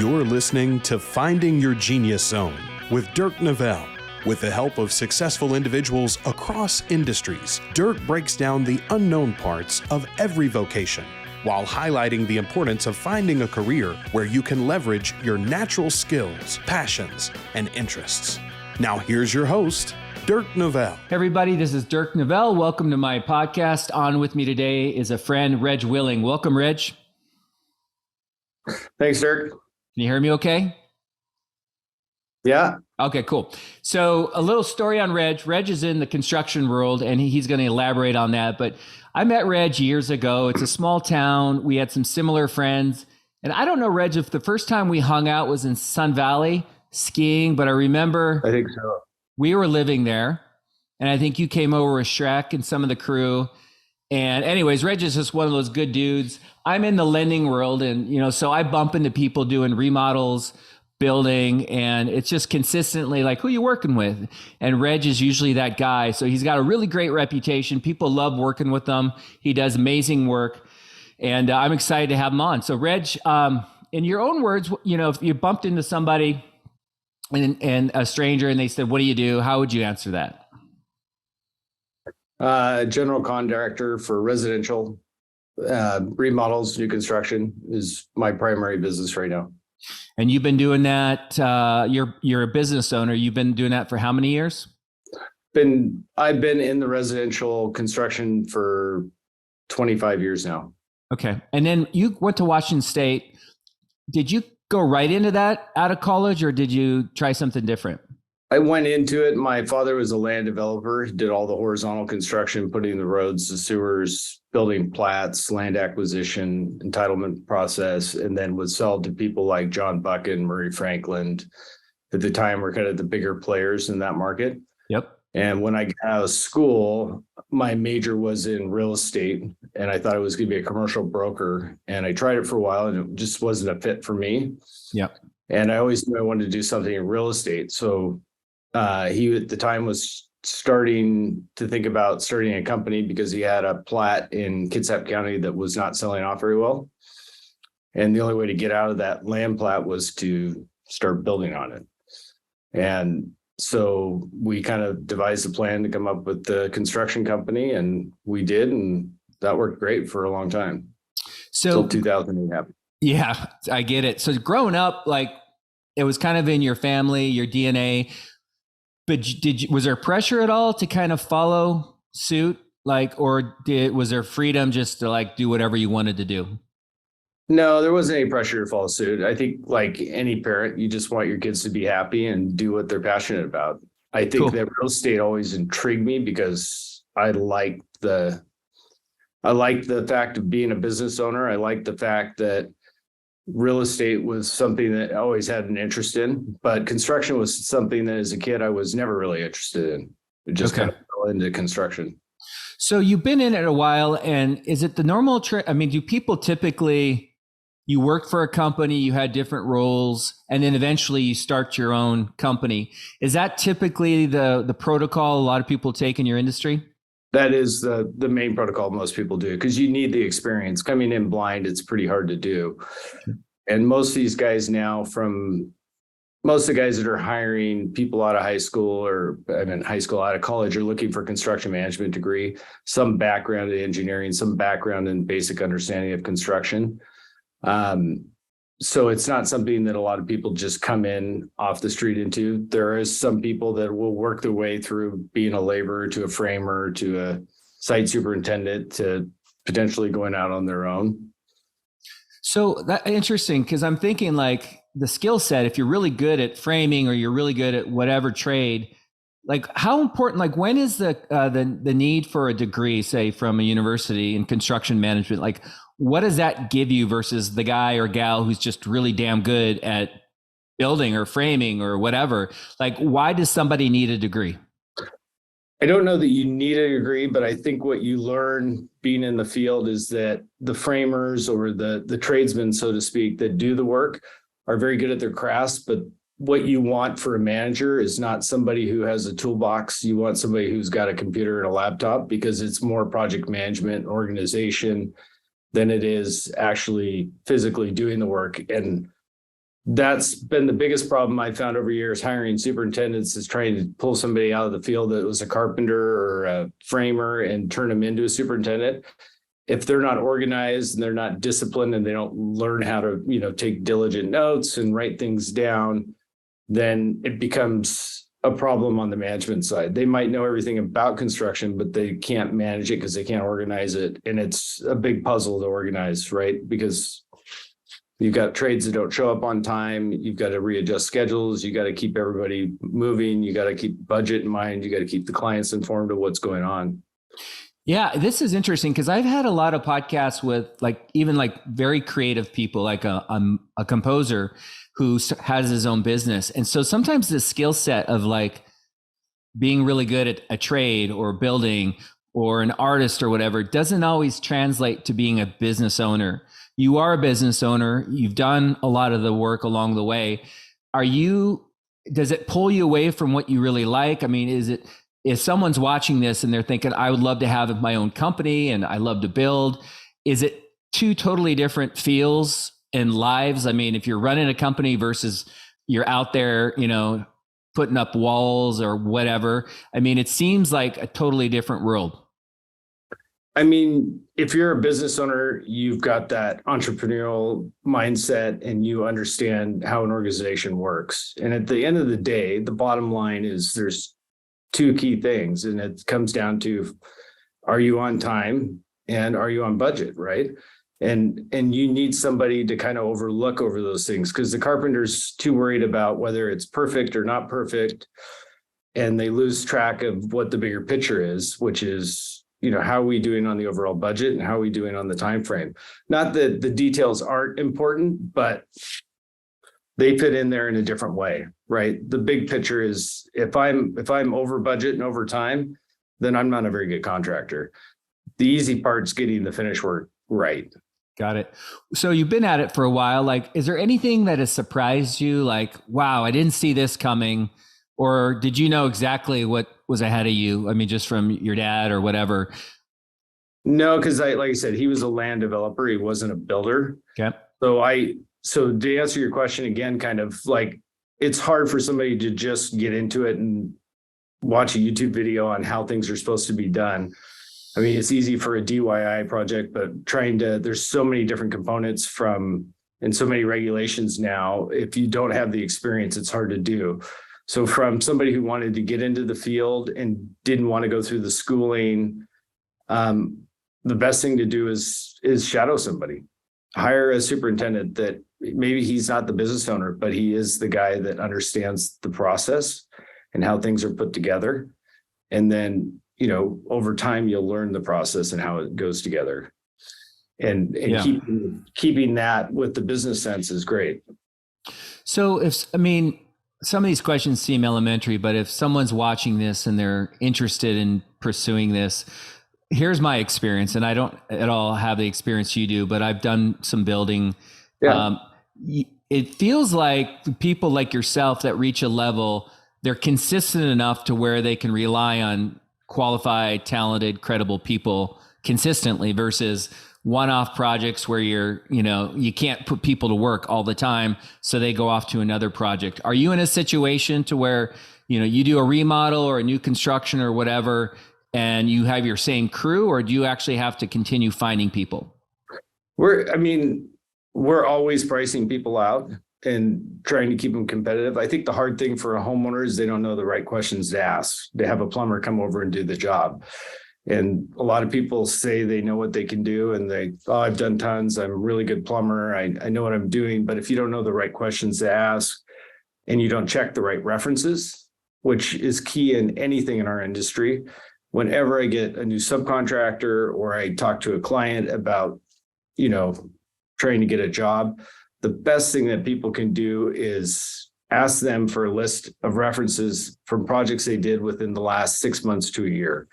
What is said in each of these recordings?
You're listening to Finding Your Genius Zone with Dirk Nevelle. With the help of successful individuals across industries, Dirk breaks down the unknown parts of every vocation while highlighting the importance of finding a career where you can leverage your natural skills, passions, and interests. Now here's your host, Dirk Nevelle. Hey everybody, this is Dirk Nevelle. Welcome to my podcast. On with me today is a friend, Reg Willing. Welcome, Reg. Thanks, Dirk. Can you hear me okay? Yeah. Okay, cool. So a little story on Reg. Reg is in the construction world, and he's going to elaborate on that. But I met Reg years ago. It's a small town. We had some similar friends. And I don't know, Reg, if the first time we hung out was in Sun Valley skiing, but I remember I think so. We were living there. And I think you came over with Shrek and some of the crew. And anyways, Reg is just one of those good dudes. I'm in the lending world, and so I bump into people doing remodels, building, and it's just consistently like, who you working with? And Reg is usually that guy. So he's got a really great reputation. People love working with him. He does amazing work, and I'm excited to have him on. So Reg, in your own words, if you bumped into somebody and a stranger and they said, what do you do? How would you answer that? General contractor for residential remodels, new construction is my primary business right now. And you've been doing that. You're a business owner. You've been doing that for how many years? I've been in the residential construction for 25 years now. Okay. And then you went to Washington State. Did you go right into that out of college, or did you try something different? I went into it. My father was a land developer. He did all the horizontal construction, putting the roads, the sewers, building plats, land acquisition, entitlement process, and then would sell to people like John Buchan, Murray Franklin. At the time, were kind of the bigger players in that market. Yep. And when I got out of school, my major was in real estate, and I thought it was going to be a commercial broker. And I tried it for a while, and it just wasn't a fit for me. Yep. And I always knew I wanted to do something in real estate. So he at the time was starting to think about starting a company because he had a plat in Kitsap County that was not selling off very well. And the only way to get out of that land plat was to start building on it. And so we kind of devised a plan to come up with the construction company, and we did, and that worked great for a long time. So Till 2008 happened. Yeah, I get it. So growing up, like it was kind of in your family, your DNA. But was there pressure at all to kind of follow suit, was there freedom just to like do whatever you wanted to do? No, there wasn't any pressure to follow suit. I think like any parent, you just want your kids to be happy and do what they're passionate about. I think that real estate always intrigued me because I liked the fact of being a business owner. I liked the fact that real estate was something that I always had an interest in, but construction was something that as a kid I was never really interested in. It just kind of fell into construction. So you've been in it a while, and is it the normal do people typically, you work for a company, you had different roles, and then eventually you start your own company? Is that typically the protocol a lot of people take in your industry? That is the main protocol most people do, because you need the experience. Coming in blind, it's pretty hard to do. And most of these guys now, most of the guys that are hiring people out of high school out of college, are looking for construction management degree, some background in engineering, some background in basic understanding of construction. So it's not something that a lot of people just come in off the street into. There is some people that will work their way through being a laborer to a framer to a site superintendent to potentially going out on their own. So that's interesting, because I'm thinking like the skill set, if you're really good at framing or you're really good at whatever trade, like how important, like when is the need for a degree, say from a university in construction management? Like what does that give you versus the guy or gal who's just really damn good at building or framing or whatever? Like why does somebody need a degree? I don't know that you need a degree, but I think what you learn being in the field is that the framers or the tradesmen, so to speak, that do the work are very good at their crafts. But what you want for a manager is not somebody who has a toolbox. You want somebody who's got a computer and a laptop, because it's more project management, organization than it is actually physically doing the work. And that's been the biggest problem I found over years hiring superintendents, is trying to pull somebody out of the field that was a carpenter or a framer and turn them into a superintendent. If they're not organized and they're not disciplined and they don't learn how to, take diligent notes and write things down, then it becomes a problem on the management side. They might know everything about construction, but they can't manage it because they can't organize it. And it's a big puzzle to organize, right? Because you've got trades that don't show up on time. You've got to readjust schedules. You got to keep everybody moving. You got to keep budget in mind. You got to keep the clients informed of what's going on. Yeah, this is interesting because I've had a lot of podcasts with even very creative people, like a composer who has his own business. And so sometimes the skill set of being really good at a trade or building or an artist or whatever doesn't always translate to being a business owner. You are a business owner. You've done a lot of the work along the way. Does it pull you away from what you really like? I mean, if someone's watching this and they're thinking, I would love to have my own company and I love to build, is it two totally different feels and lives? I mean, if you're running a company versus you're out there, putting up walls or whatever, I mean, it seems like a totally different world. I mean, if you're a business owner, you've got that entrepreneurial mindset and you understand how an organization works. And at the end of the day, the bottom line is there's two key things, and it comes down to, are you on time and are you on budget, right? And you need somebody to kind of overlook over those things, because the carpenter's too worried about whether it's perfect or not perfect, and they lose track of what the bigger picture is, which is, how are we doing on the overall budget and how are we doing on the time frame? Not that the details aren't important, but they fit in there in a different way, right? The big picture is, if I'm over budget and over time, then I'm not a very good contractor. The easy part's getting the finished work right. Got it. So you've been at it for a while. Is there anything that has surprised you? Wow, I didn't see this coming. Or did you know exactly what was ahead of you? I mean, just from your dad or whatever. No, because like I said, he was a land developer. He wasn't a builder. Okay. So to answer your question again, kind of it's hard for somebody to just get into it and watch a YouTube video on how things are supposed to be done. I mean, it's easy for a DIY project, but there's so many different components and so many regulations now. If you don't have the experience, it's hard to do. So from somebody who wanted to get into the field and didn't want to go through the schooling, the best thing to do is shadow somebody. Hire a superintendent that maybe he's not the business owner, but he is the guy that understands the process and how things are put together. And then, over time, you'll learn the process and how it goes together. And yeah. keeping that with the business sense is great. So some of these questions seem elementary, but if someone's watching this and they're interested in pursuing this, here's my experience. And I don't at all have the experience you do, but I've done some building. Yeah. It feels like people like yourself that reach a level, they're consistent enough to where they can rely on qualified, talented, credible people consistently versus one-off projects where you can't put people to work all the time, so they go off to another project. Are you in a situation to where, you do a remodel or a new construction or whatever, and you have your same crew, or do you actually have to continue finding people? We're always pricing people out and trying to keep them competitive. I think the hard thing for a homeowner is they don't know the right questions to ask. They have a plumber come over and do the job. And a lot of people say they know what they can do, and I've done tons. I'm a really good plumber. I know what I'm doing. But if you don't know the right questions to ask and you don't check the right references, which is key in anything in our industry, whenever I get a new subcontractor or I talk to a client about, trying to get a job, the best thing that people can do is ask them for a list of references from projects they did within the last 6 months to a year.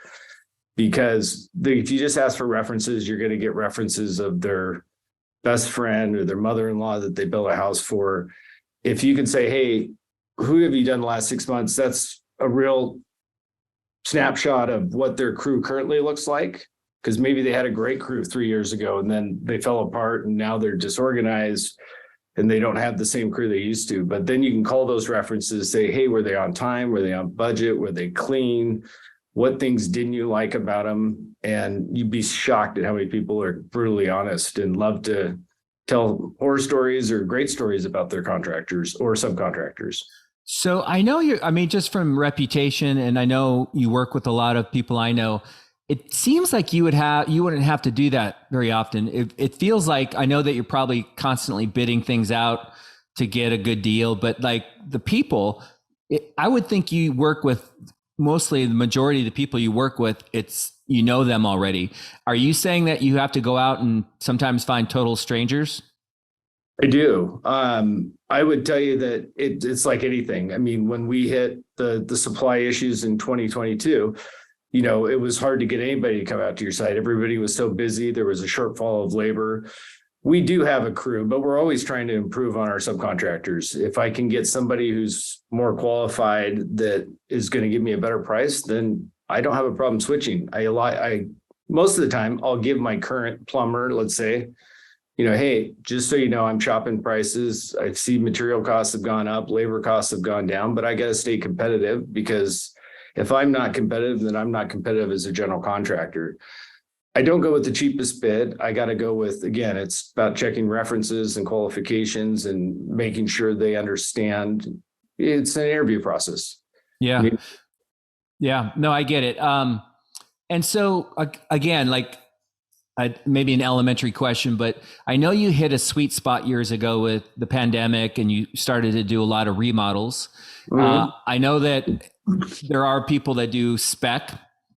Because if you just ask for references, you're going to get references of their best friend or their mother-in-law that they built a house for. If you can say, hey, who have you done the last 6 months? That's a real snapshot of what their crew currently looks like. Because maybe they had a great crew 3 years ago and then they fell apart and now they're disorganized. and they don't have the same crew they used to. But then you can call those references, say, hey, were they on time? Were they on budget? Were they clean? What things didn't you like about them? And you'd be shocked at how many people are brutally honest and love to tell horror stories or great stories about their contractors or subcontractors. So I know just from reputation, and I know you work with a lot of people I know, it seems like you wouldn't have to do that very often. It feels like, I know that you're probably constantly bidding things out to get a good deal, but like the people, I would think you work with mostly the majority of the people you work with, you know them already. Are you saying that you have to go out and sometimes find total strangers? I do. I would tell you that it's like anything. I mean, when we hit the supply issues in 2022, it was hard to get anybody to come out to your site. Everybody was so busy. There was a shortfall of labor. We do have a crew, but we're always trying to improve on our subcontractors. If I can get somebody who's more qualified that is going to give me a better price, then I don't have a problem switching. I most of the time I'll give my current plumber, let's say, hey, just so you know, I'm shopping prices. I see material costs have gone up, labor costs have gone down, but I got to stay competitive, because if I'm not competitive, then I'm not competitive as a general contractor. I don't go with the cheapest bid. I got to go with, again, it's about checking references and qualifications and making sure they understand. It's an interview process. Yeah. Yeah. No, I get it. And so again, like, maybe an elementary question, but I know you hit a sweet spot years ago with the pandemic and you started to do a lot of remodels. Mm-hmm. I know that there are people that do spec.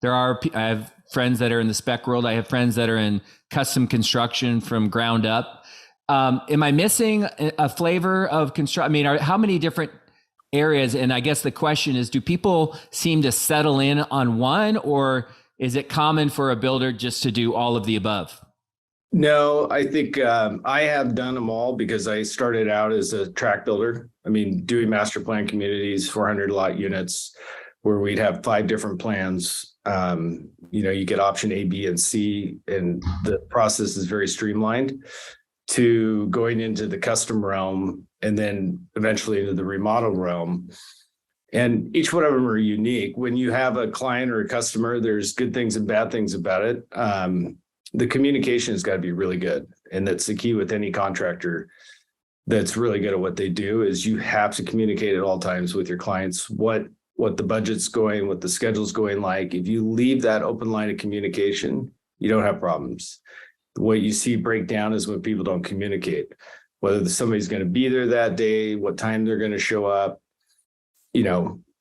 I have friends that are in the spec world. I have friends that are in custom construction from ground up. Am I missing a flavor of construction? I mean, how many different areas? And I guess the question is, do people seem to settle in on one, or is it common for a builder just to do all of the above? No, I think I have done them all, because I started out as a tract builder. I mean, doing master plan communities, 400 lot units, where we'd have 5 different plans. You get option A, B, and C, and the process is very streamlined, to going into the custom realm and then eventually into the remodel realm. And each one of them are unique. When you have a client or a customer, there's good things and bad things about it. The communication has got to be really good. And that's the key with any contractor that's really good at what they do, is you have to communicate at all times with your clients what the budget's going, what the schedule's going like. If you leave that open line of communication, you don't have problems. What you see break down is when people don't communicate, whether somebody's going to be there that day, what time they're going to show up,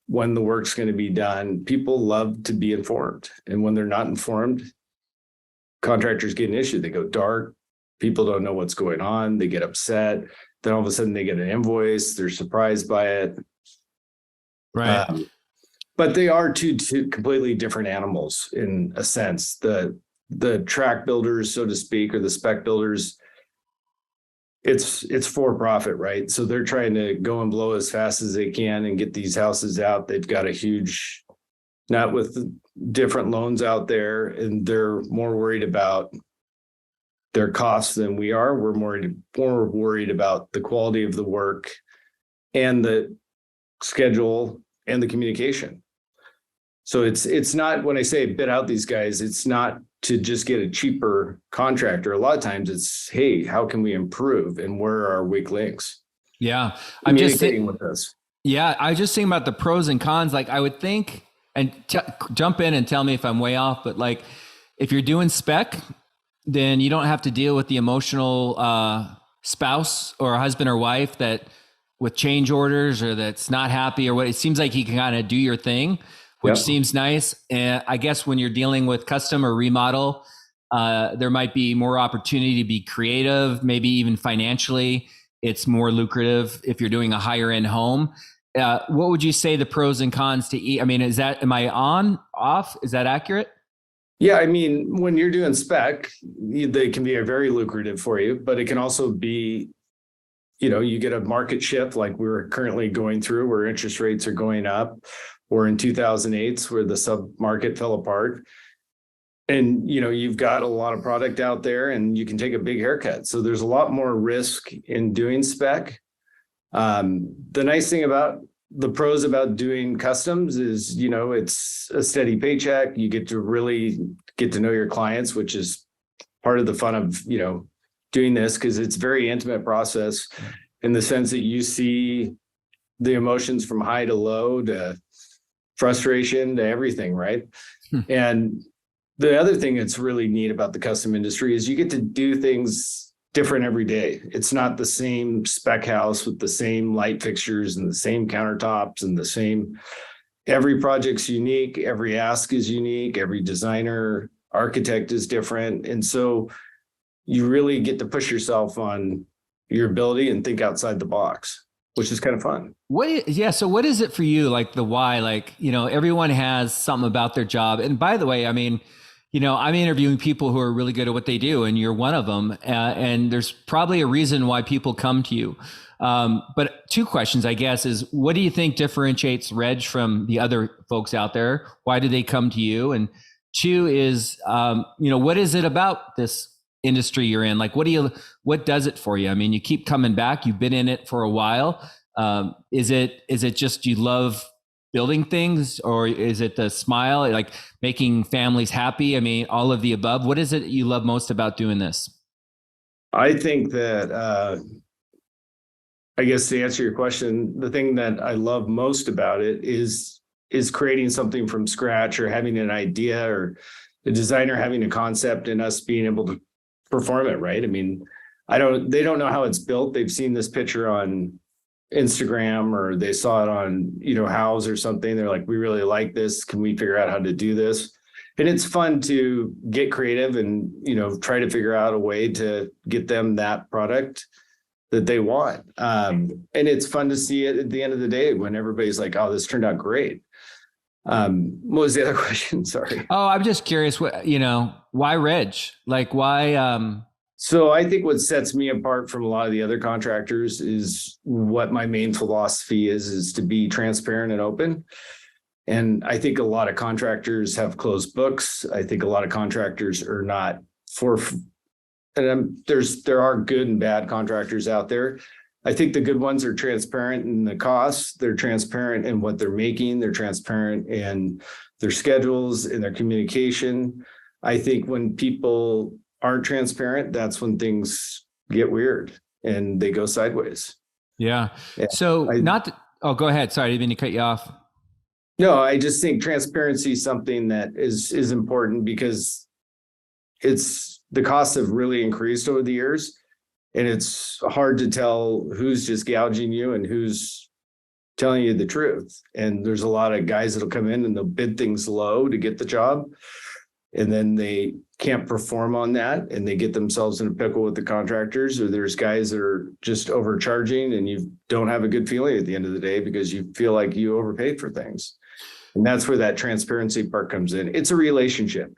when the work's going to be done. People love to be informed. And when they're not informed, contractors get an issue. They go dark. People don't know what's going on. They get upset. Then all of a sudden they get an invoice. They're surprised by it. Right. But they are two completely different animals in a sense. The tract builders, so to speak, or the spec builders, it's for profit, right? So they're trying to go and blow as fast as they can and get these houses out. They've got a huge, not with different loans out there, and they're more worried about their costs than we are. We're more worried about the quality of the work and the schedule and the communication. So it's not, when I say bid out these guys, it's not to just get a cheaper contractor. A lot of times it's, hey, how can we improve, and where are our weak links? Yeah. I'm just saying with this. Yeah. I was just thinking about the pros and cons. Like, I would think, and jump in and tell me if I'm way off, but like, if you're doing spec, then you don't have to deal with the emotional spouse or husband or wife that with change orders, or that's not happy, or what. It seems like you can kind of do your thing, which seems nice. And I guess when you're dealing with custom or remodel, there might be more opportunity to be creative, maybe even financially. It's more lucrative if you're doing a higher end home. What would you say the pros and cons to each? I mean, am I on, off? Is that accurate? Yeah. I mean, when you're doing spec, they can be very lucrative for you, but it can also be, you get a market shift like we're currently going through, where interest rates are going up, or in 2008 where the sub market fell apart. And, you've got a lot of product out there and you can take a big haircut. So there's a lot more risk in doing spec. The nice thing about the pros about doing customs is, it's a steady paycheck. You get to really get to know your clients, which is part of the fun of, doing this, because it's a very intimate process in the sense that you see the emotions from high to low to frustration to everything, right? And the other thing that's really neat about the custom industry is you get to do things different every day. It's not the same spec house with the same light fixtures and the same countertops and the same. Every project's unique. Every ask is unique. Every designer, architect is different. And so you really get to push yourself on your ability and think outside the box, which is kind of fun. So what is it for you? Like the why, everyone has something about their job. And by the way, I'm interviewing people who are really good at what they do, and you're one of them. And there's probably a reason why people come to you. But two questions, I guess, is what do you think differentiates Reg from the other folks out there? Why do they come to you? And two is, what is it about this industry you're in? Like, what does it for you? I mean, you keep coming back. You've been in it for a while. Is it just you love building things, or is it the smile, like making families happy? I mean, all of the above. What is it you love most about doing this? I think that, I guess to answer your question, the thing that I love most about it is creating something from scratch, or having an idea, or the designer having a concept and us being able to perform it, right? I mean, they don't know how it's built. They've seen this picture on Instagram, or they saw it on, House or something. They're like, we really like this. Can we figure out how to do this? And it's fun to get creative and, try to figure out a way to get them that product that they want. And it's fun to see it at the end of the day when everybody's like, oh, this turned out great. What was the other question? Sorry. Oh, I'm just curious, why Reg? Like, why? So I think what sets me apart from a lot of the other contractors is what my main philosophy is to be transparent and open. And I think a lot of contractors have closed books. I think a lot of contractors are not there are good and bad contractors out there. I think the good ones are transparent in the costs. They're transparent in what they're making. They're transparent in their schedules and their communication. I think when people aren't transparent, that's when things get weird and they go sideways. Yeah. So go ahead. Sorry, I didn't mean to cut you off. No, I just think transparency is something that is important, because the costs have really increased over the years. And it's hard to tell who's just gouging you and who's telling you the truth. And there's a lot of guys that'll come in and they'll bid things low to get the job, and then they can't perform on that, and they get themselves in a pickle with the contractors. Or there's guys that are just overcharging, and you don't have a good feeling at the end of the day because you feel like you overpaid for things. And that's where that transparency part comes in. It's a relationship.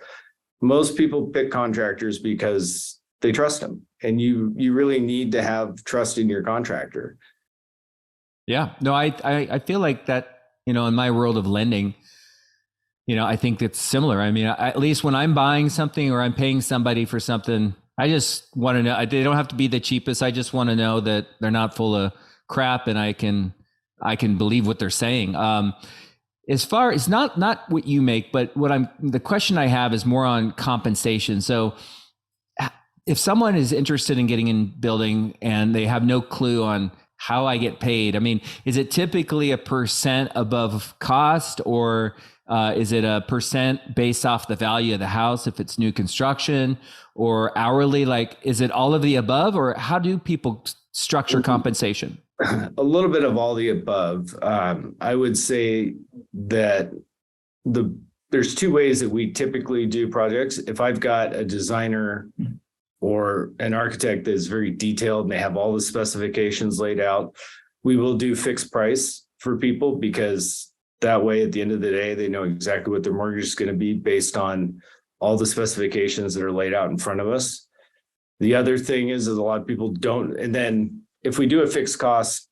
Most people pick contractors because they trust them, and you really need to have trust in your contractor. Yeah, no, I feel like that, in my world of lending, I think it's similar. I mean, at least when I'm buying something or I'm paying somebody for something, I just want to know, they don't have to be the cheapest. I just want to know that they're not full of crap, and I can believe what they're saying. As far as not what you make, but the question I have is more on compensation. So if someone is interested in getting in building and they have no clue on how I get paid, I mean, is it typically a % above cost, or is it a % based off the value of the house if it's new construction, or hourly? Like, is it all of the above, or how do people structure compensation? A little bit of all the above. I would say that there's two ways that we typically do projects. If I've got a designer or an architect that is very detailed and they have all the specifications laid out, we will do fixed price for people, because that way at the end of the day, they know exactly what their mortgage is going to be based on all the specifications that are laid out in front of us. The other thing is that a lot of people don't. And then if we do a fixed cost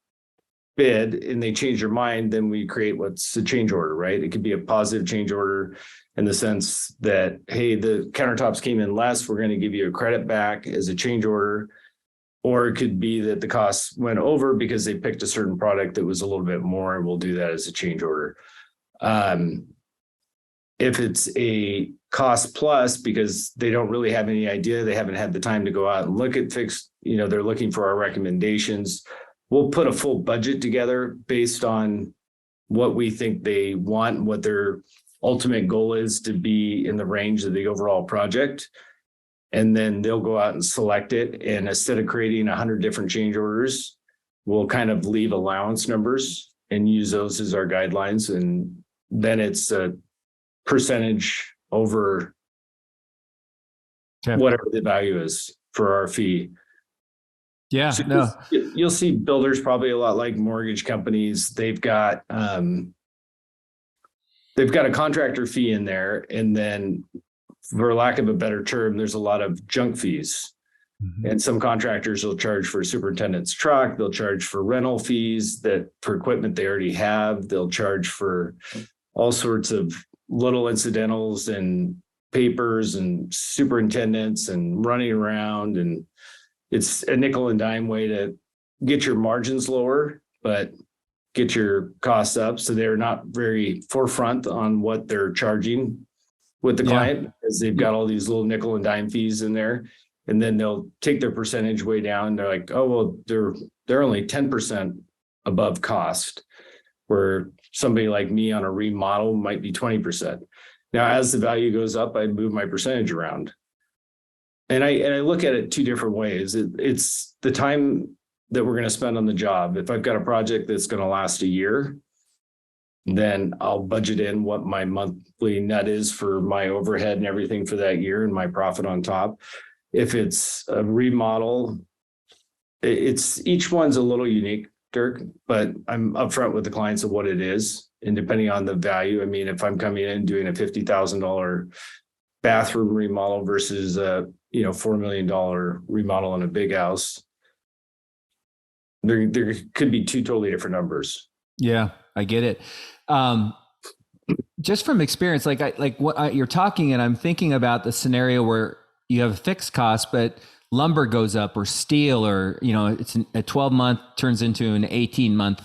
bid and they change their mind, then we create what's a change order, right? It could be a positive change order. in the sense that, hey, the countertops came in less, we're going to give you a credit back as a change order. Or it could be that the costs went over because they picked a certain product that was a little bit more, and we'll do that as a change order. If it's a cost plus because they don't really have any idea, they haven't had the time to go out and look at fixed, they're looking for our recommendations. We'll put a full budget together based on what we think they want, what their ultimate goal is to be in the range of the overall project. And then they'll go out and select it. And instead of creating 100 different change orders, we'll kind of leave allowance numbers and use those as our guidelines. And then it's a percentage over whatever the value is for our fee. Yeah, so no. You'll see builders probably a lot like mortgage companies. They've got a contractor fee in there, and then, for lack of a better term, there's a lot of junk fees. Mm-hmm. And some contractors will charge for a superintendent's truck. They'll charge for rental fees that for equipment they already have. They'll charge for all sorts of little incidentals and papers and superintendents and running around. And it's a nickel and dime way to get your margins lower, but get your costs up. So they're not very forefront on what they're charging with the client, because they've got all these little nickel and dime fees in there. And then they'll take their percentage way down. They're like, oh, well, they're only 10% above cost, where somebody like me on a remodel might be 20%. Now, as the value goes up, I move my percentage around. And I look at it two different ways. It's the time that we're going to spend on the job. If I've got a project that's going to last a year, then I'll budget in what my monthly net is for my overhead and everything for that year and my profit on top. If it's a remodel, it's each one's a little unique, Dirk, but I'm upfront with the clients of what it is. And depending on the value, I mean, if I'm coming in doing a $50,000 bathroom remodel versus a $4 million remodel in a big house, there could be two totally different numbers. Yeah, I get it. Just from experience, you're talking, and I'm thinking about the scenario where you have a fixed cost, but lumber goes up, or steel, or it's a 12-month turns into an 18-month,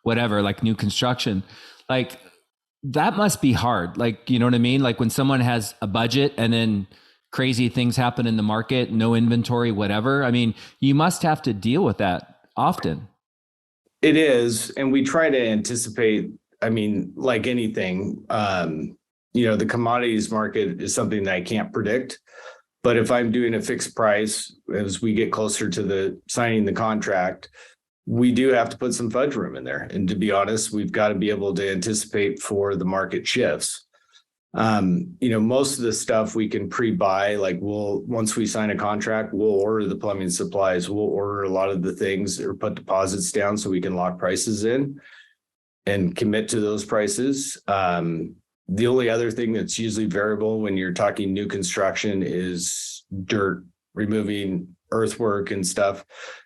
whatever, like new construction. Like that must be hard. Like, you know what I mean? Like when someone has a budget and then crazy things happen in the market, no inventory, whatever. I mean, you must have to deal with that often. It is. And we try to anticipate, I mean, like anything, the commodities market is something that I can't predict. But if I'm doing a fixed price, as we get closer to the signing the contract, we do have to put some fudge room in there. And to be honest, we've got to be able to anticipate for the market shifts. Most of the stuff we can pre-buy, like once we sign a contract, we'll order the plumbing supplies, we'll order a lot of the things, or put deposits down so we can lock prices in and commit to those prices. The only other thing that's usually variable when you're talking new construction is dirt, removing earthwork and stuff,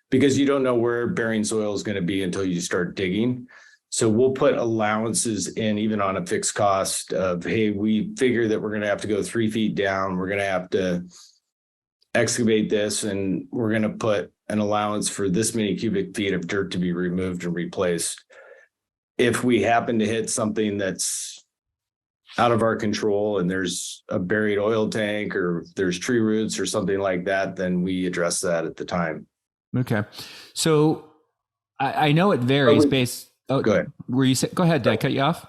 because you don't know where bearing soil is going to be until you start digging. So we'll put allowances in even on a fixed cost of, hey, we figure that we're going to have to go 3 feet down. We're going to have to excavate this, and we're going to put an allowance for this many cubic feet of dirt to be removed and replaced. If we happen to hit something that's out of our control and there's a buried oil tank or there's tree roots or something like that, then we address that at the time. Okay. So I know it varies based. Oh, go ahead. Go ahead. Did I cut you off?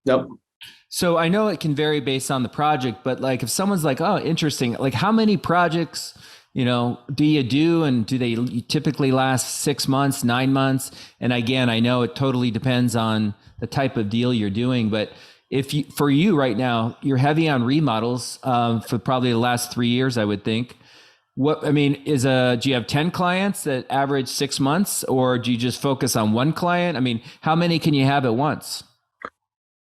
Nope. So I know it can vary based on the project, but like if someone's like, oh, interesting, like how many projects, do you do, and do they typically last 6 months, 9 months? And again, I know it totally depends on the type of deal you're doing, but for you right now, you're heavy on remodels for probably the last 3 years, I would think. Do you have 10 clients that average 6 months, or do you just focus on one client? I mean, how many can you have at once?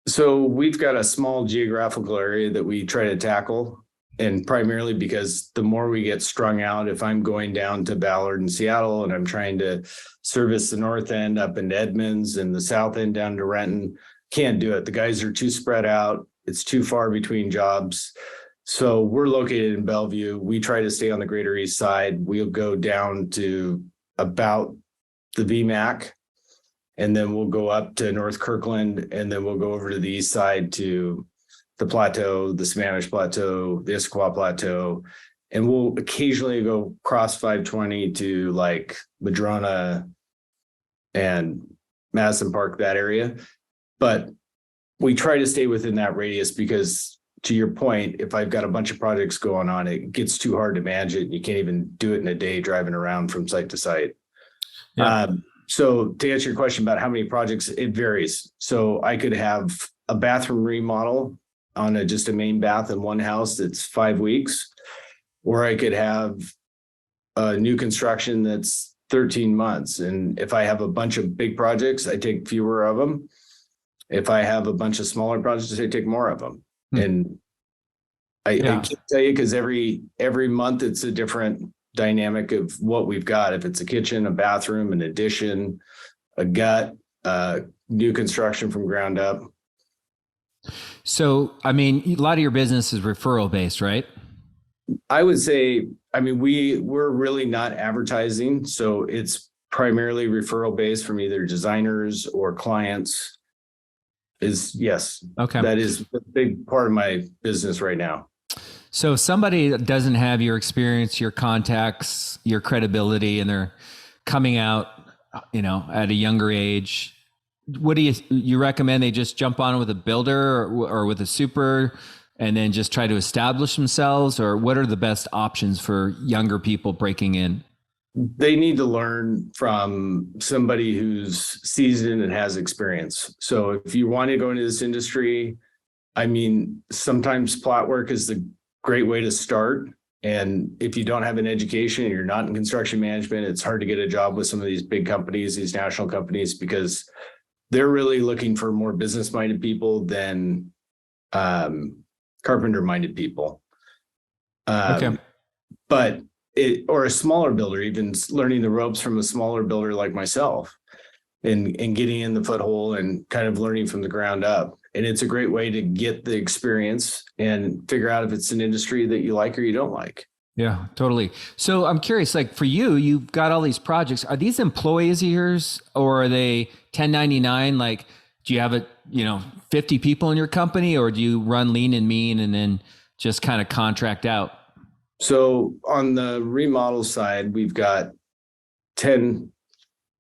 So we've got a small geographical area that we try to tackle, and primarily because the more we get strung out, if I'm going down to Ballard and Seattle and I'm trying to service the north end up into Edmonds and the south end down to Renton, can't do it. The guys are too spread out. It's too far between jobs. So we're located in Bellevue. We try to stay on the Greater East Side. We'll go down to about the VMAC, and then we'll go up to North Kirkland, and then we'll go over to the east side to the Plateau, the Sammamish Plateau, the Issaquah Plateau, and we'll occasionally go cross 520 to like Madrona and Madison Park, that area. But we try to stay within that radius because, to your point, if I've got a bunch of projects going on, it gets too hard to manage it. And you can't even do it in a day driving around from site to site. Yeah. So to answer your question about how many projects, it varies. So I could have a bathroom remodel on just a main bath in one house that's 5 weeks, or I could have a new construction that's 13 months. And if I have a bunch of big projects, I take fewer of them. If I have a bunch of smaller projects, I take more of them. And I can't tell you, because every month it's a different dynamic of what we've got. If it's a kitchen, a bathroom, an addition, a gut, new construction from ground up. So, I mean, a lot of your business is referral based, right? I would say, I mean, we're really not advertising. So it's primarily referral based from either designers or clients. Yes. Okay. That is a big part of my business right now. So if somebody that doesn't have your experience, your contacts, your credibility, and they're coming out, at a younger age, what do you recommend they just jump on with a builder or with a super and then just try to establish themselves? Or what are the best options for younger people breaking in? They need to learn from somebody who's seasoned and has experience. So if you want to go into this industry, I mean, sometimes plot work is the great way to start. And if you don't have an education and you're not in construction management, it's hard to get a job with some of these big companies, these national companies, because they're really looking for more business-minded people than carpenter-minded people. Okay. But or a smaller builder, even learning the ropes from a smaller builder like myself and getting in the foothold and kind of learning from the ground up. And it's a great way to get the experience and figure out if it's an industry that you like or you don't like. Yeah, totally. So I'm curious, like for you, you've got all these projects. Are these employees of yours or are they 1099? Like, do you have 50 people in your company, or do you run lean and mean and then just kind of contract out? So on the remodel side, we've got 10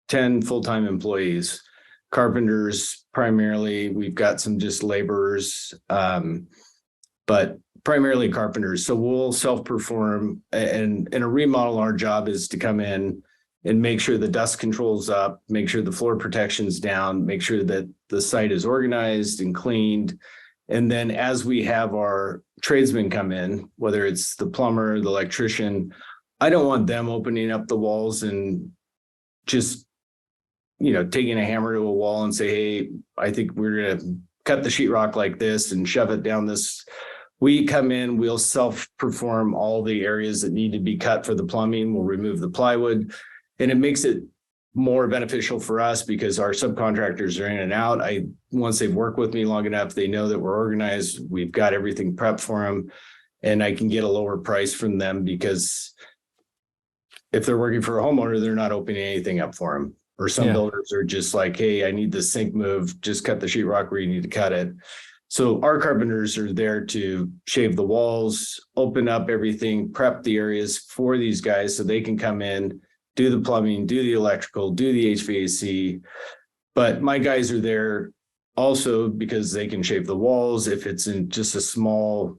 full-time employees, carpenters primarily. We've got some just laborers, but primarily carpenters. So we'll self-perform, and in a remodel, our job is to come in and make sure the dust control's up, make sure the floor protection's down, make sure that the site is organized and cleaned. And then as we have our tradesmen come in, whether it's the plumber, the electrician, I don't want them opening up the walls and just, taking a hammer to a wall and say, hey, I think we're going to cut the sheetrock like this and shove it down this. We come in, we'll self-perform all the areas that need to be cut for the plumbing. We'll remove the plywood, and it makes it more beneficial for us because our subcontractors are in and out. Once they've worked with me long enough, they know that we're organized. We've got everything prepped for them, and I can get a lower price from them because if they're working for a homeowner, they're not opening anything up for them. Or some builders are just like, hey, I need the sink moved, just cut the sheetrock where you need to cut it. So our carpenters are there to shave the walls, open up everything, prep the areas for these guys so they can come in, do the plumbing, do the electrical, do the HVAC. But my guys are there also because they can shave the walls. If it's in just a small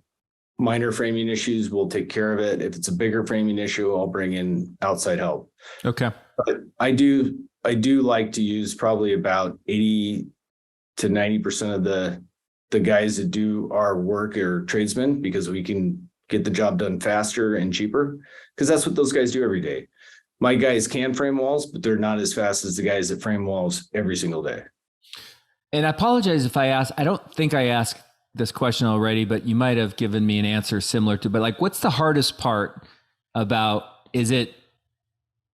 minor framing issues, we'll take care of it. If it's a bigger framing issue, I'll bring in outside help. Okay. But I do like to use probably about 80 to 90% of the guys that do our work are tradesmen, because we can get the job done faster and cheaper, because that's what those guys do every day. My guys can frame walls, but they're not as fast as the guys that frame walls every single day. And I apologize if I don't think I asked this question already, but you might have given me an answer similar to, but like, what's the hardest part about, is it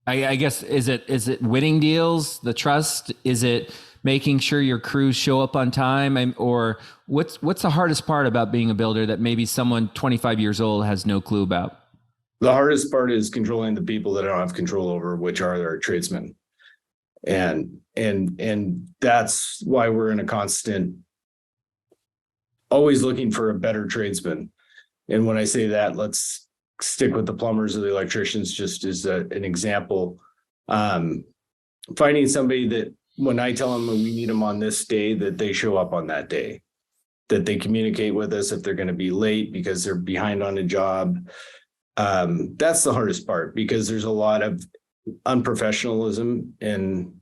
winning deals, the trust? Is it making sure your crews show up on time, or what's the hardest part about being a builder that maybe someone 25 years old has no clue about? The hardest part is controlling the people that I don't have control over, which are our tradesmen. And that's why we're in a constant, always looking for a better tradesman. And when I say that, let's stick with the plumbers or the electricians, just as an example. Finding somebody that when I tell them we need them on this day, that they show up on that day, that they communicate with us if they're going to be late because they're behind on a job. That's the hardest part, because there's a lot of unprofessionalism in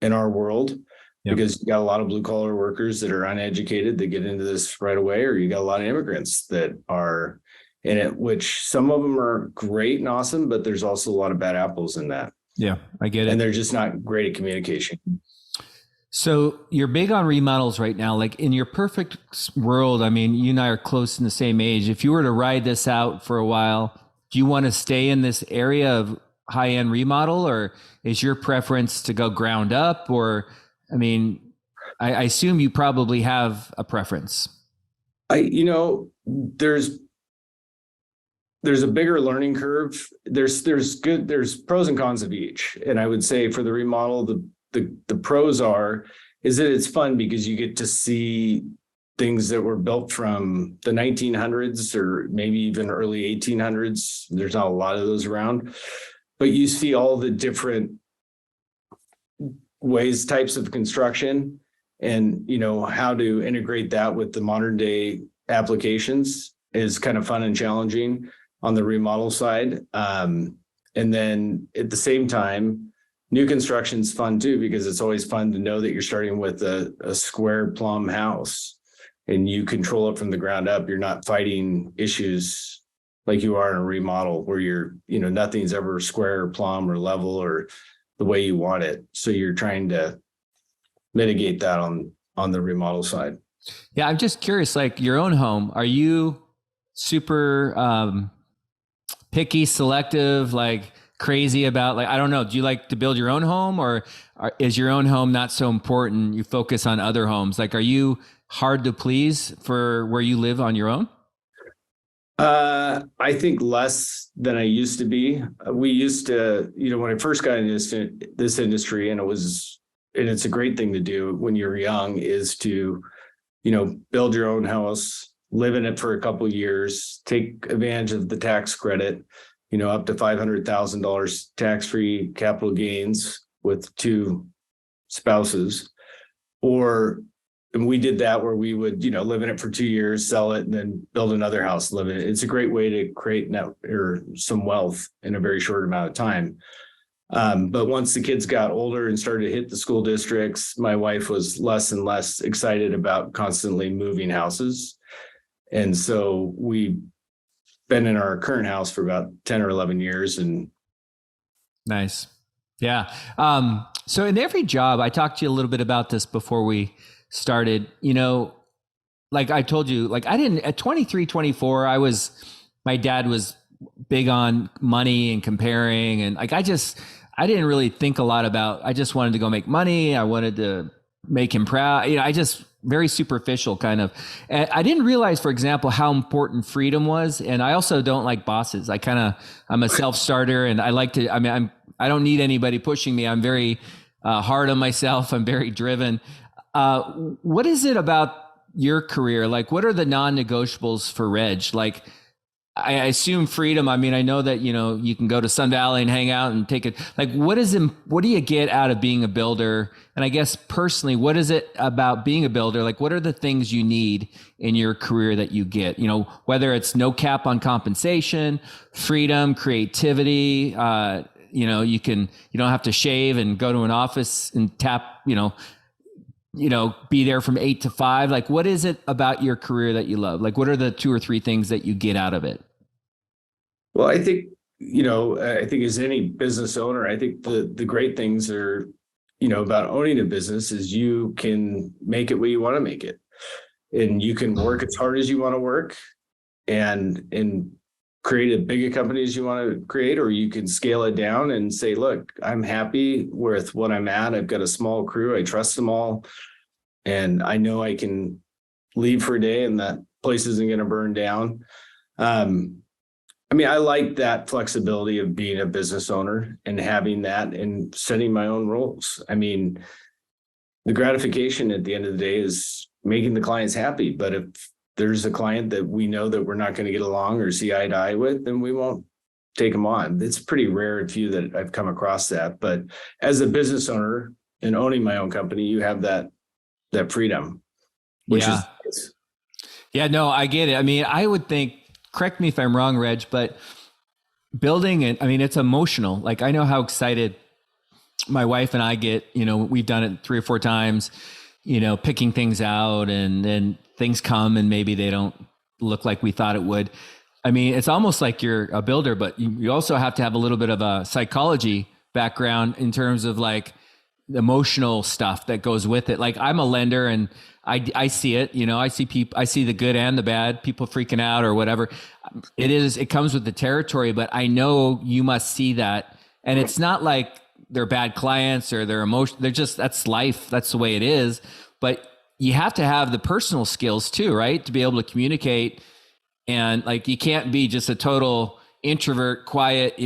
our world. Yep. Because you got a lot of blue collar workers that are uneducated that get into this right away, or you got a lot of immigrants that are in it, which some of them are great and awesome, but there's also a lot of bad apples in that. Yeah, I get it. And they're just not great at communication. So you're big on remodels right now. Like, in your perfect world, I mean, you and I are close in the same age. If you were to ride this out for a while, do you want to stay in this area of high-end remodel, or is your preference to go ground up? Or, I mean, I assume you probably have a preference. There's a bigger learning curve. There's pros and cons of each. And I would say for the remodel, the pros is that it's fun because you get to see things that were built from the 1900s or maybe even early 1800s. There's not a lot of those around, but you see all the different types of construction, and how to integrate that with the modern day applications is kind of fun and challenging on the remodel side. And then at the same time, new construction is fun too, because it's always fun to know that you're starting with a square plumb house and you control it from the ground up. You're not fighting issues like you are in a remodel where nothing's ever square or plumb or level or the way you want it. So you're trying to mitigate that on the remodel side. Yeah. I'm just curious, like your own home, are you super picky, selective, like crazy about, like, I don't know, do you like to build your own home, or is your own home not so important? You focus on other homes. Like, are you hard to please for where you live on your own? I think less than I used to be. We used to, when I first got into this industry, and it's a great thing to do when you're young, is to, build your own house, live in it for a couple of years, take advantage of the tax credit, up to $500,000 tax-free capital gains with two spouses. And we did that where we would, live in it for 2 years, sell it, and then build another house, live in it. It's a great way to create some wealth in a very short amount of time. But once the kids got older and started to hit the school districts, my wife was less and less excited about constantly moving houses. And so we've been in our current house for about 10 or 11 years. And nice. Yeah. So in every job, I talked to you a little bit about this before we started, like I told you, like at 23, 24, my dad was big on money and comparing. And like, I didn't really think a lot about, I just wanted to go make money. I wanted to make him proud. I just very superficial kind of. And I didn't realize, for example, how important freedom was. And I also don't like bosses. I'm a self-starter, and I like to, I don't need anybody pushing me. I'm very hard on myself. I'm very driven. What is it about your career? Like, what are the non-negotiables for Reg? Like, I assume freedom. I mean, I know that, you can go to Sun Valley and hang out and take it. Like, what do you get out of being a builder? And I guess personally, what is it about being a builder? Like, what are the things you need in your career that you get, whether it's no cap on compensation, freedom, creativity, you don't have to shave and go to an office and tap, be there from 8 to 5. Like, what is it about your career that you love? Like, what are the 2 or 3 things that you get out of it? Well, I think, as any business owner, I think the great things are, about owning a business is you can make it what you want to make it, and you can work as hard as you want to work and create as big a company as you want to create, or you can scale it down and say, look, I'm happy with what I'm at. I've got a small crew. I trust them all. And I know I can leave for a day and that place isn't going to burn down. I mean, I like that flexibility of being a business owner and having that and setting my own rules. I mean, the gratification at the end of the day is making the clients happy. But if there's a client that we know that we're not going to get along or see eye to eye with, then we won't take them on. It's pretty rare and few that I've come across that. But as a business owner and owning my own company, you have that freedom, which is. Yeah, no, I get it. I mean, I would think, correct me if I'm wrong, Reg, but building it, I mean, it's emotional. Like, I know how excited my wife and I get, we've done it 3 or 4 times, picking things out, and then things come and maybe they don't look like we thought it would. I mean, it's almost like you're a builder, but you also have to have a little bit of a psychology background in terms of like the emotional stuff that goes with it. Like, I'm a lender and I see it, I see people, I see the good and the bad, people freaking out or whatever. It comes with the territory, but I know you must see that. And it's not like they're bad clients or they're emotional. They're just, that's life. That's the way it is. But you have to have the personal skills too, right? To be able to communicate. And like, you can't be just a total introvert, quiet,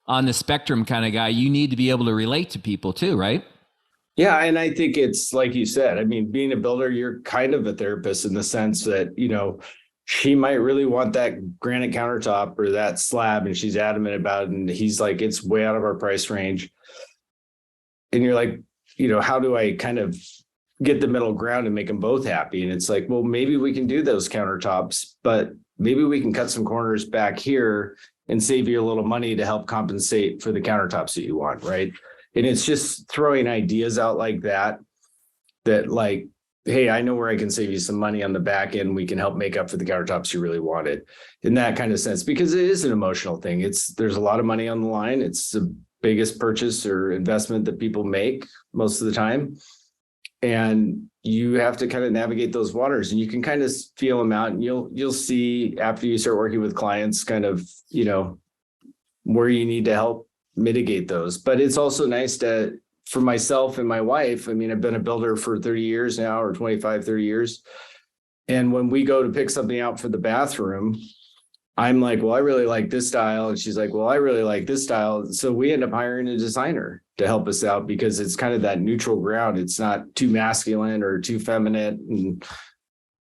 on the spectrum kind of guy. You need to be able to relate to people too, right? Yeah. And I think it's like you said, I mean, being a builder, you're kind of a therapist in the sense that, she might really want that granite countertop or that slab, and she's adamant about it. And he's like, it's way out of our price range. And you're like, how do I kind of get the middle ground and make them both happy? And it's like, well, maybe we can do those countertops, but maybe we can cut some corners back here and save you a little money to help compensate for the countertops that you want, right? And it's just throwing ideas out like that like, hey, I know where I can save you some money on the back end. We can help make up for the countertops you really wanted, in that kind of sense, because it is an emotional thing. There's a lot of money on the line. It's the biggest purchase or investment that people make most of the time. And you have to kind of navigate those waters, and you can kind of feel them out, and you'll see after you start working with clients kind of, where you need to help mitigate those. But it's also nice for myself and my wife. I mean, I've been a builder for 30 years now, or 25, 30 years. And when we go to pick something out for the bathroom, I'm like, well, I really like this style. And she's like, well, I really like this style. So we end up hiring a designer to help us out, because it's kind of that neutral ground. It's not too masculine or too feminine. And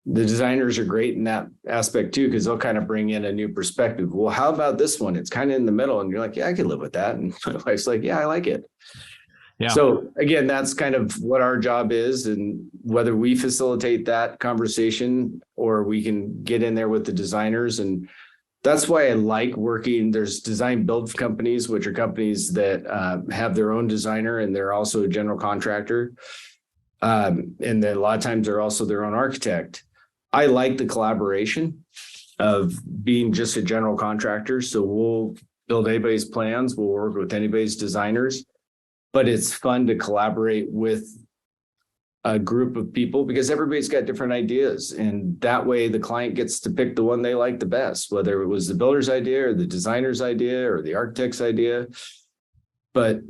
the designers are great in that aspect too, because they'll kind of bring in a new perspective. Well, how about this one? It's kind of in the middle. And you're like, yeah, I could live with that. And my wife's like, yeah, I like it. Yeah. So again, that's kind of what our job is, and whether we facilitate that conversation or we can get in there with the designers. And that's why I like working. There's design build companies, which are companies that have their own designer, and they're also a general contractor. And then a lot of times they're also their own architect. I like the collaboration of being just a general contractor. So we'll build anybody's plans. We'll work with anybody's designers. But it's fun to collaborate with a group of people, because everybody's got different ideas. And that way the client gets to pick the one they like the best, whether it was the builder's idea or the designer's idea or the architect's idea. But,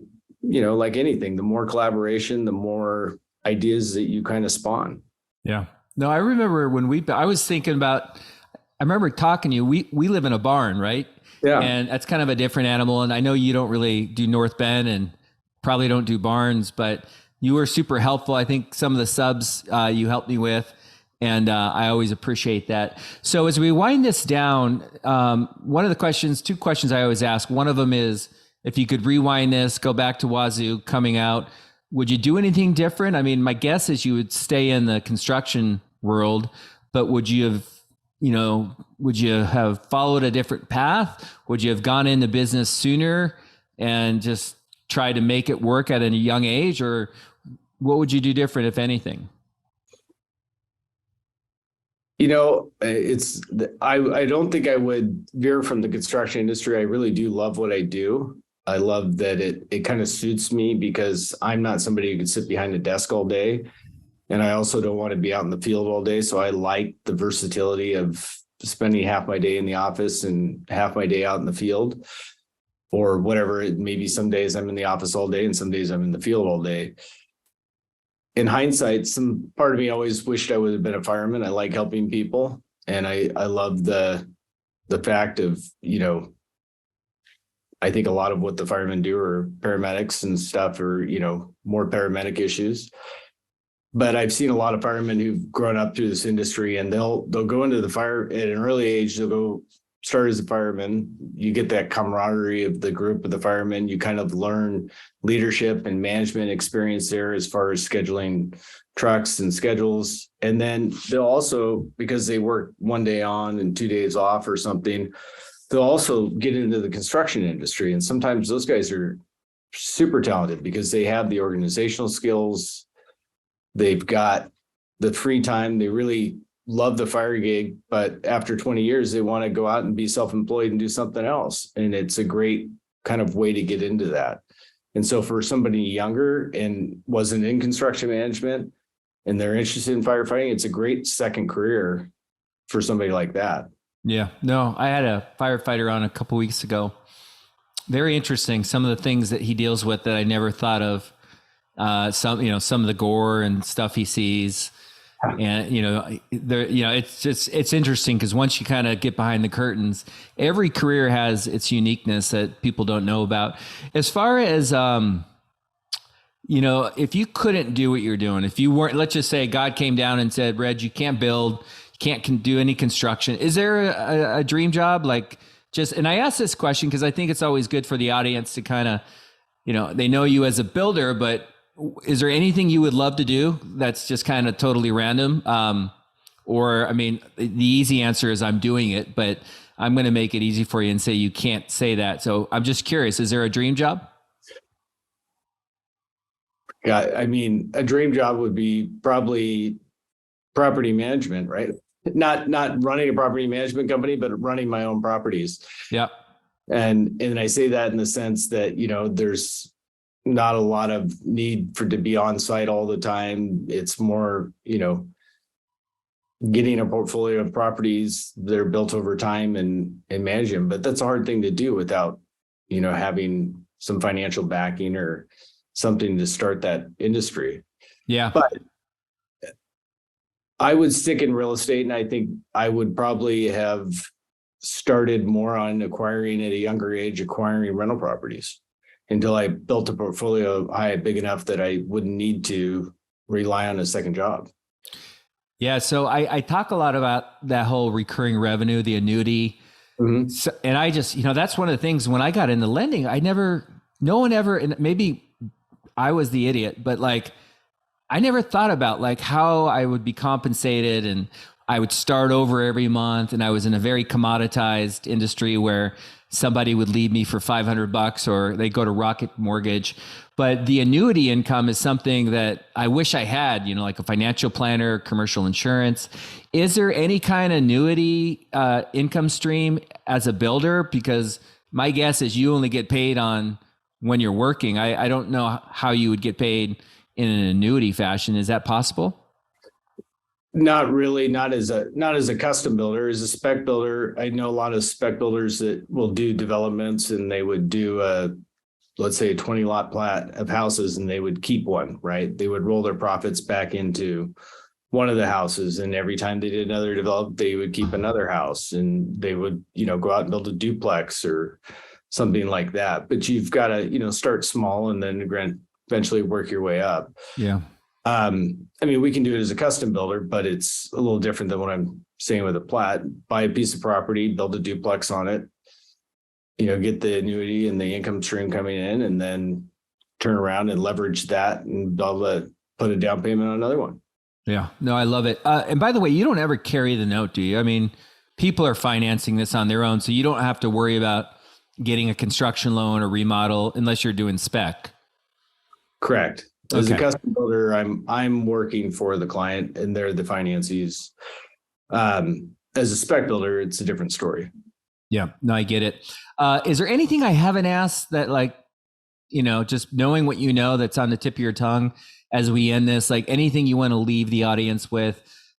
like anything, the more collaboration, the more ideas that you kind of spawn. Yeah. No, I remember when I was thinking about, I remember talking to you, we live in a barn, right? Yeah. And that's kind of a different animal. And I know you don't really do North Bend and probably don't do barns, but you were super helpful. I think some of the subs you helped me with, and I always appreciate that. So as we wind this down, one of the two questions I always ask, one of them is, if you could rewind this, go back to Wazoo coming out, would you do anything different? I mean, my guess is you would stay in the construction world, but would you have followed a different path? Would you have gone into business sooner and just try to make it work at a young age, or what would you do different, if anything? I don't think I would veer from the construction industry. I really do love what I do. I love that it kind of suits me, because I'm not somebody who can sit behind a desk all day. And I also don't want to be out in the field all day. So I like the versatility of spending half my day in the office and half my day out in the field, or whatever. Maybe some days I'm in the office all day and some days I'm in the field all day. In hindsight, some part of me always wished I would have been a fireman. I like helping people, and I love the fact of, I think a lot of what the firemen do are paramedics and stuff, or, more paramedic issues. But I've seen a lot of firemen who've grown up through this industry, and they'll go into the fire at an early age. They'll go start as a fireman. You get that camaraderie of the group of the firemen. You kind of learn leadership and management experience there as far as scheduling trucks and schedules. And then they'll also, because they work one day on and 2 days off or something, they'll also get into the construction industry. And sometimes those guys are super talented because they have the organizational skills. They've got the free time. They really love the fire gig, but after 20 years, they want to go out and be self-employed and do something else. And it's a great kind of way to get into that. And so for somebody younger and wasn't in construction management and they're interested in firefighting, it's a great second career for somebody like that. Yeah, no, I had a firefighter on a couple weeks ago. Very interesting. Some of the things that he deals with that I never thought of. Some of the gore and stuff he sees, and it's interesting because once you kind of get behind the curtains, every career has its uniqueness that people don't know about. As far as if you couldn't do what you're doing, if you weren't, let's just say God came down and said, Reg, you can't build, you can't do any construction. Is there a dream job? And I ask this question because I think it's always good for the audience to kind of, they know you as a builder, but is there anything you would love to do that's just kind of totally random? The easy answer is I'm doing it, but I'm going to make it easy for you and say you can't say that. So I'm just curious, is there a dream job? Yeah, a dream job would be probably property management, right? Not running a property management company, but running my own properties. Yeah. And I say that in the sense that, there's not a lot of need to be on site all the time. It's more, getting a portfolio of properties that are built over time and manage them. But that's a hard thing to do without, having some financial backing or something to start that industry. Yeah. But I would stick in real estate, and I think I would probably have started more on acquiring at a younger age, acquiring rental properties, until I built a portfolio big enough that I wouldn't need to rely on a second job. Yeah. So I talk a lot about that whole recurring revenue, the annuity. Mm-hmm. So, and I just, that's one of the things when I got into lending, no one ever, and maybe I was the idiot, but I never thought about how I would be compensated, and I would start over every month. And I was in a very commoditized industry where somebody would leave me for $500 or they go to Rocket Mortgage. But the annuity income is something that I wish I had, like a financial planner, commercial insurance. Is there any kind of annuity income stream as a builder? Because my guess is you only get paid on when you're working. I don't know how you would get paid in an annuity fashion. Is that possible? Not really, not as a custom builder. As a spec builder, I know a lot of spec builders that will do developments, and they would do let's say a 20 lot plat of houses, and they would keep one, right? They would roll their profits back into one of the houses, and every time they did another development, they would keep another house, and they would, go out and build a duplex or something like that. But you've got to, start small and then eventually work your way up. Yeah. We can do it as a custom builder, but it's a little different than what I'm saying with a plat. Buy a piece of property, build a duplex on it, get the annuity and the income stream coming in, and then turn around and leverage that and be able to put a down payment on another one. Yeah, no, I love it. And by the way, you don't ever carry the note, do you? People are financing this on their own, so you don't have to worry about getting a construction loan or remodel unless you're doing spec. Correct. As a custom builder, I'm working for the client and they're the financiers. As a spec builder, it's a different story. Yeah, no, I get it. Is there anything I haven't asked that just knowing what that's on the tip of your tongue as we end this, anything you want to leave the audience with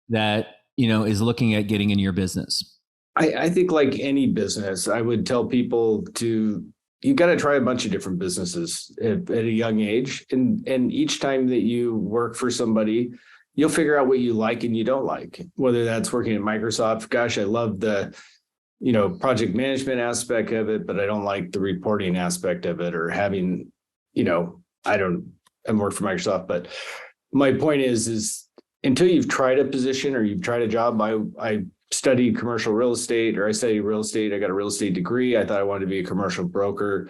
that, is looking at getting in your business? I think like any business, I would tell people you got to try a bunch of different businesses at a young age. And each time that you work for somebody, you'll figure out what you like and you don't like, whether that's working at Microsoft. Gosh, I love the, project management aspect of it, but I don't like the reporting aspect of it, or having, I work for Microsoft, but my point is until you've tried a position or you've tried a job, I studied commercial real estate, or I studied real estate. I got a real estate degree. I thought I wanted to be a commercial broker.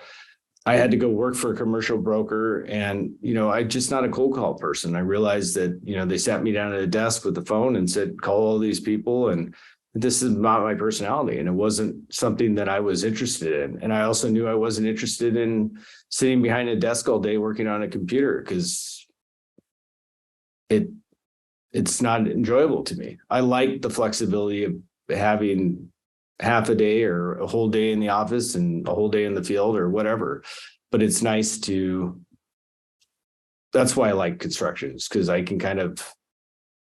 I had to go work for a commercial broker, and, I'm just not a cold call person. I realized that, they sat me down at a desk with the phone and said, call all these people. And this is not my personality. And it wasn't something that I was interested in. And I also knew I wasn't interested in sitting behind a desk all day working on a computer, because it's not enjoyable to me. I like the flexibility of having half a day or a whole day in the office and a whole day in the field or whatever. But it's nice that's why I like constructions, because I can kind of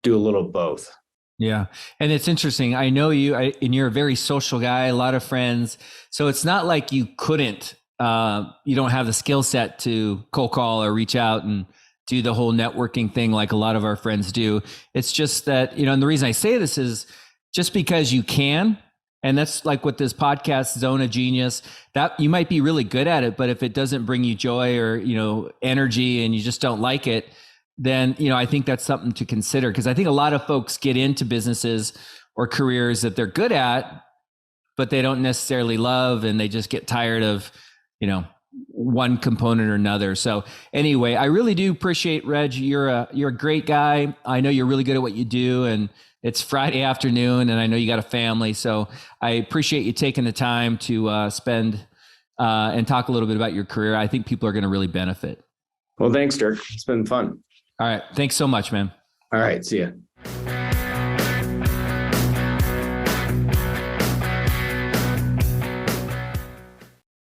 do a little of both. Yeah. And it's interesting. I know you, and you're a very social guy, a lot of friends. So it's not like you couldn't, you don't have the skill set to cold call or reach out and do the whole networking thing like a lot of our friends do. It's just that, and the reason I say this is just because you can, and that's like with this podcast, Zone of Genius, that you might be really good at it, but if it doesn't bring you joy or, energy, and you just don't like it, then, I think that's something to consider. Because I think a lot of folks get into businesses or careers that they're good at, but they don't necessarily love, and they just get tired of, one component or another. So anyway, I really do appreciate, Reg. You're a great guy. I know you're really good at what you do, and it's Friday afternoon, and I know you got a family. So I appreciate you taking the time to spend and talk a little bit about your career. I think people are going to really benefit. Well, thanks, Dirk. It's been fun. All right. Thanks so much, man. All right. See ya.